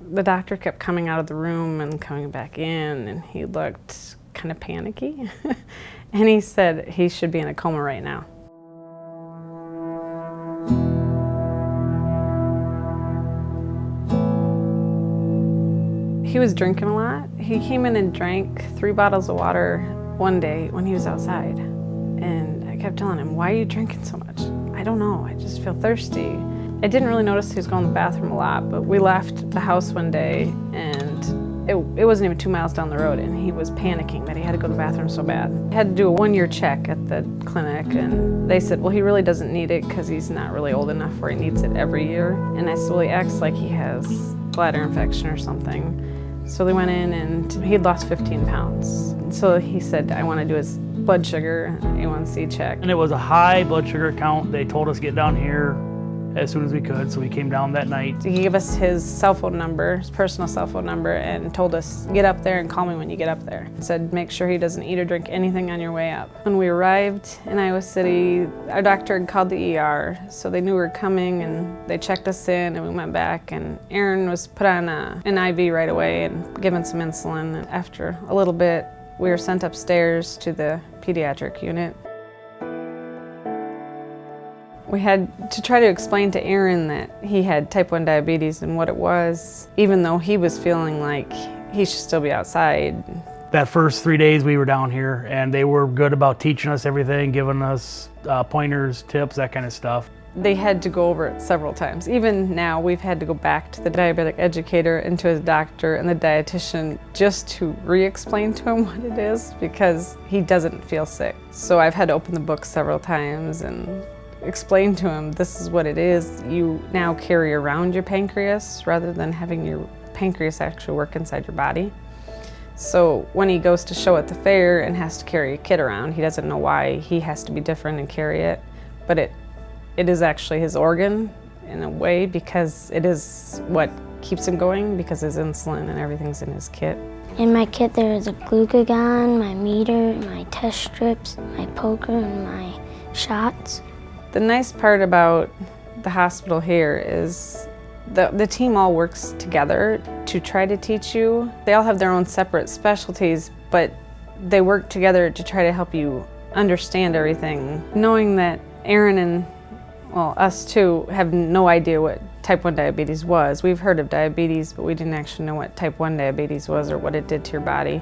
The doctor kept coming out of the room and coming back in, and he looked kind of panicky. And he said he should be in a coma right now. He was drinking a lot. He came in and drank 3 bottles of water one day when he was outside. And I kept telling him, "Why are you drinking so much?" "I don't know, I just feel thirsty." I didn't really notice he was going to the bathroom a lot, but we left the house one day and it wasn't even 2 miles down the road, and he was panicking that he had to go to the bathroom so bad. I had to do a 1-year check at the clinic, and they said, well, he really doesn't need it because he's not really old enough where he needs it every year. And I said, well, he acts like he has bladder infection or something. So they went in and he'd lost 15 pounds. So he said, I want to do his blood sugar, A1C check. And it was a high blood sugar count. They told us to get down here as soon as we could, so we came down that night. He gave us his cell phone number, his personal cell phone number, and told us, get up there and call me when you get up there. He said, make sure he doesn't eat or drink anything on your way up. When we arrived in Iowa City, our doctor had called the ER, so they knew we were coming, and they checked us in, and we went back, and Aaron was put on an IV right away and given some insulin. And after a little bit, we were sent upstairs to the pediatric unit. We had to try to explain to Aaron that he had type 1 diabetes and what it was, even though he was feeling like he should still be outside. That first 3 days we were down here, and they were good about teaching us everything, giving us pointers, tips, that kind of stuff. They had to go over it several times. Even now, we've had to go back to the diabetic educator and to his doctor and the dietitian just to re-explain to him what it is, because he doesn't feel sick. So I've had to open the book several times and explain to him, this is what it is. You now carry around your pancreas rather than having your pancreas actually work inside your body. So when he goes to show at the fair and has to carry a kit around, he doesn't know why he has to be different and carry it, but it is actually his organ in a way, because it is what keeps him going, because his insulin and everything's in his kit. In my kit there is a glucagon, my meter, my test strips, my poker, and my shots. The nice part about the hospital here is the team all works together to try to teach you. They all have their own separate specialties, but they work together to try to help you understand everything. Knowing that Aaron and, well, us too, have no idea what type 1 diabetes was. We've heard of diabetes, but we didn't actually know what type 1 diabetes was or what it did to your body.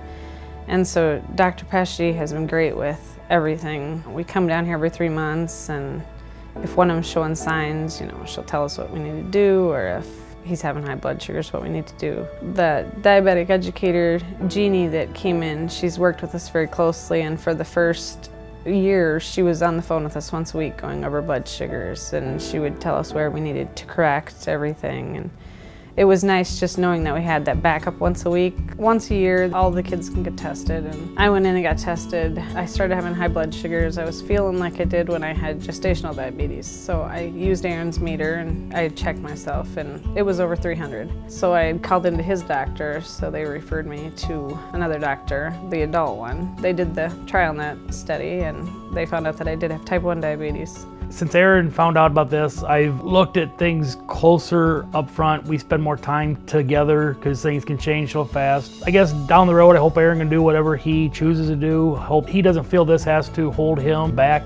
And so Dr. Pesci has been great with everything. We come down here every 3 months, and if one of them's showing signs, she'll tell us what we need to do, or if he's having high blood sugars, what we need to do. The diabetic educator, Jeannie, that came in, she's worked with us very closely, and for the first year, she was on the phone with us once a week going over blood sugars, and she would tell us where we needed to correct everything. And it was nice just knowing that we had that backup once a week. Once a year, all the kids can get tested, and I went in and got tested. I started having high blood sugars. I was feeling like I did when I had gestational diabetes. So I used Aaron's meter and I checked myself, and it was over 300. So I called into his doctor, so they referred me to another doctor, the adult one. They did the TrialNet study, and they found out that I did have type 1 diabetes. Since Aaron found out about this, I've looked at things closer up front. We spend more time together because things can change so fast. I guess down the road, I hope Aaron can do whatever he chooses to do. I hope he doesn't feel this has to hold him back.